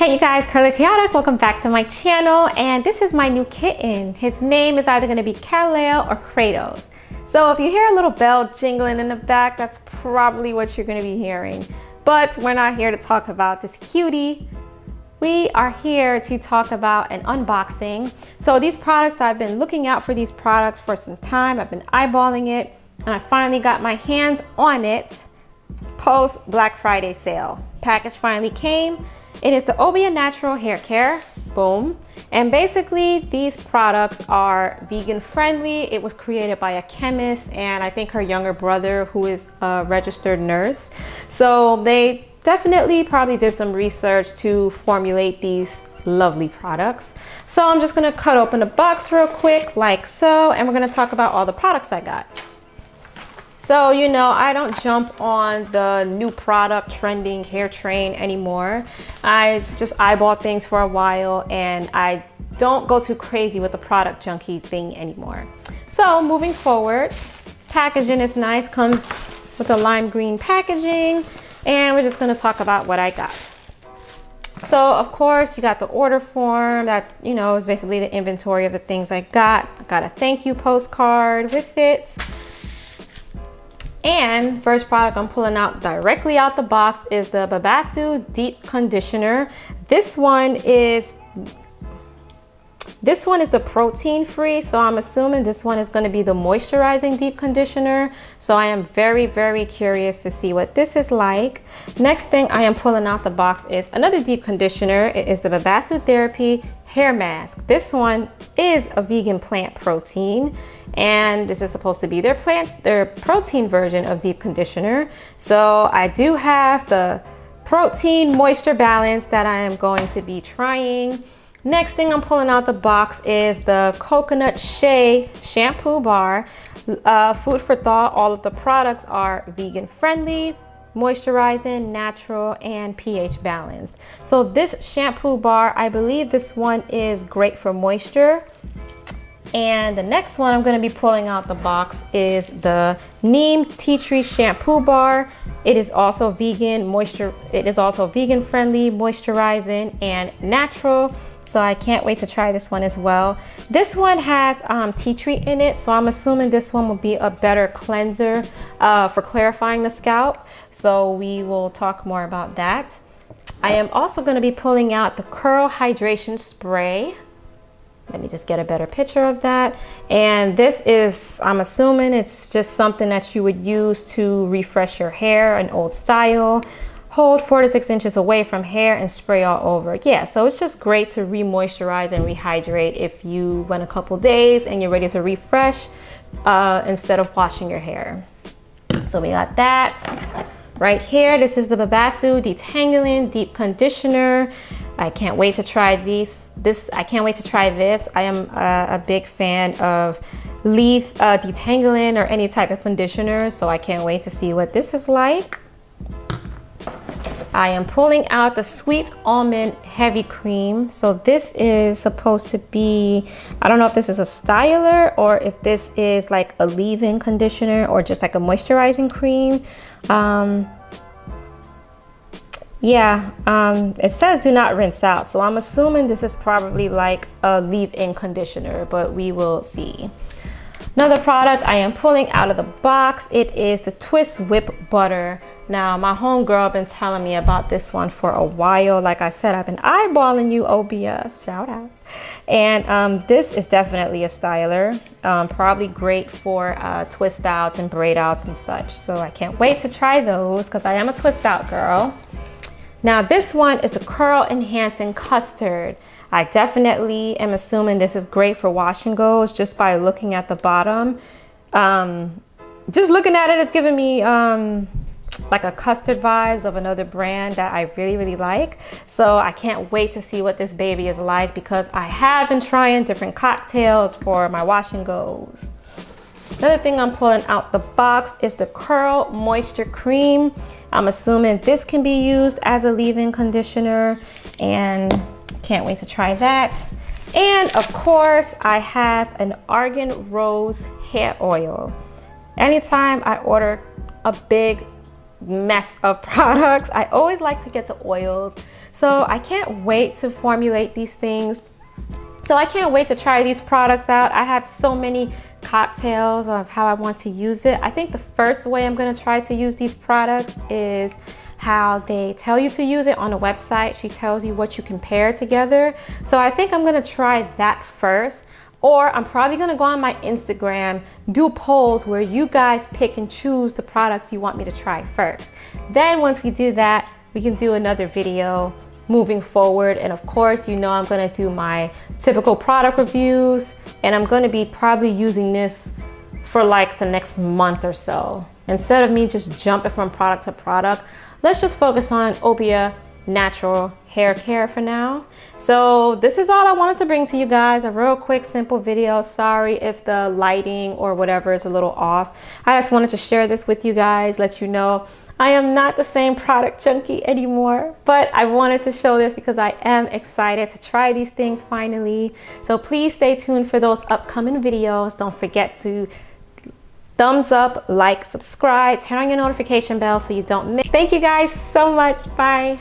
Hey you guys, Curlychaotic, welcome back to my channel, and this is my new kitten. His name is either going to be Kaleo or Kratos. So if you hear a little bell jingling in the back, that's probably what you're going to be hearing. But we're not here to talk about this cutie. We are here to talk about an unboxing. So these products, I've been looking out for these products for some time. I've been eyeballing it, and I finally got my hands on it post Black Friday sale. Package finally came. It is the OBIA Natural Hair Care, boom. And basically these products are vegan friendly. It was created by a chemist and I think her younger brother who is a registered nurse. So they definitely probably did some research to formulate these lovely products. So I'm just gonna cut open the box real quick like so, and we're gonna talk about all the products I got. So, you know, I don't jump on the new product trending hair train anymore. I just eyeball things for a while and I don't go too crazy with the product junkie thing anymore. So moving forward, packaging is nice, comes with a lime green packaging, and we're just gonna talk about what I got. So of course you got the order form that, you know, is basically the inventory of the things I got. I got a thank you postcard with it. And first product I'm pulling out directly out the box is the Babasu Deep Conditioner. This one is the protein free, so I'm assuming this one is going to be the moisturizing deep conditioner. So I am very, very curious to see what this is like. Next thing I am pulling out the box is another deep conditioner. It is the Babasu Therapy Hair Mask. This one is a vegan plant protein, and this is supposed to be their protein version of deep conditioner. So I do have the protein moisture balance that I am going to be trying. Next thing I'm pulling out the box is the Coconut Shea Shampoo Bar. Food for thought, all of the products are vegan friendly, moisturizing, natural, and pH balanced. So this shampoo bar, I believe this one is great for moisture. And the next one I'm going to be pulling out the box is the Neem Tea Tree Shampoo Bar. It is also vegan friendly, moisturizing, and natural. So I can't wait to try this one as well. This one has tea tree in it, so I'm assuming this one will be a better cleanser for clarifying the scalp. So we will talk more about that. I am also going to be pulling out the Curl Hydration Spray. Let me just get a better picture of that. And this is, I'm assuming it's just something that you would use to refresh your hair, an old style. Hold 4 to 6 inches away from hair and spray all over. Yeah, so it's just great to re-moisturize and rehydrate if you went a couple days and you're ready to refresh instead of washing your hair. So we got that right here. This is the Babasu Detangling Deep Conditioner. I can't wait to try this. I can't wait to try this. I am a big fan of leaf detangling or any type of conditioner, so I can't wait to see what this is like. I am pulling out the Sweet Almond Heavy Cream. So this is supposed to be, I don't know if this is a styler or if this is like a leave-in conditioner or just like a moisturizing cream. It says do not rinse out. So I'm assuming this is probably like a leave-in conditioner, but we will see. Another product I am pulling out of the box, it is the Twist Whip Butter. Now, my homegirl been telling me about this one for a while. Like I said, I've been eyeballing you, OBIA, shout out. And this is definitely a styler. Probably great for twist outs and braid outs and such. So I can't wait to try those because I am a twist out girl. Now this one is the Curl Enhancing Custard. I definitely am assuming this is great for wash and goes just by looking at the bottom. Just looking at it, it's giving me like a custard vibes of another brand that I really, really like. So I can't wait to see what this baby is like because I have been trying different cocktails for my wash and goes. Another thing I'm pulling out the box is the Curl Moisture Cream. I'm assuming this can be used as a leave-in conditioner and can't wait to try that. And of course, I have an Argan Rose hair oil. Anytime I order a big mess of products. I always like to get the oils. So I can't wait to formulate these things. So I can't wait to try these products out. I have so many cocktails of how I want to use it. I think the first way I'm gonna try to use these products is how they tell you to use it on the website. She tells you what you can pair together. So I think I'm gonna try that first. Or I'm probably gonna go on my Instagram, do polls where you guys pick and choose the products you want me to try first. Then once we do that, we can do another video moving forward. And of course, you know I'm gonna do my typical product reviews, and I'm gonna be probably using this for like the next month or so. Instead of me just jumping from product to product, let's just focus on OBIA natural hair care for now. So this is all I wanted to bring to you guys, a real quick simple video. Sorry if the lighting or whatever is a little off. I just wanted to share this with you guys, let you know I am not the same product junkie anymore, but I wanted to show this because I am excited to try these things finally. So please stay tuned for those upcoming videos. Don't forget to thumbs up, like, subscribe, turn on your notification bell so you don't miss. Thank you guys so much. Bye.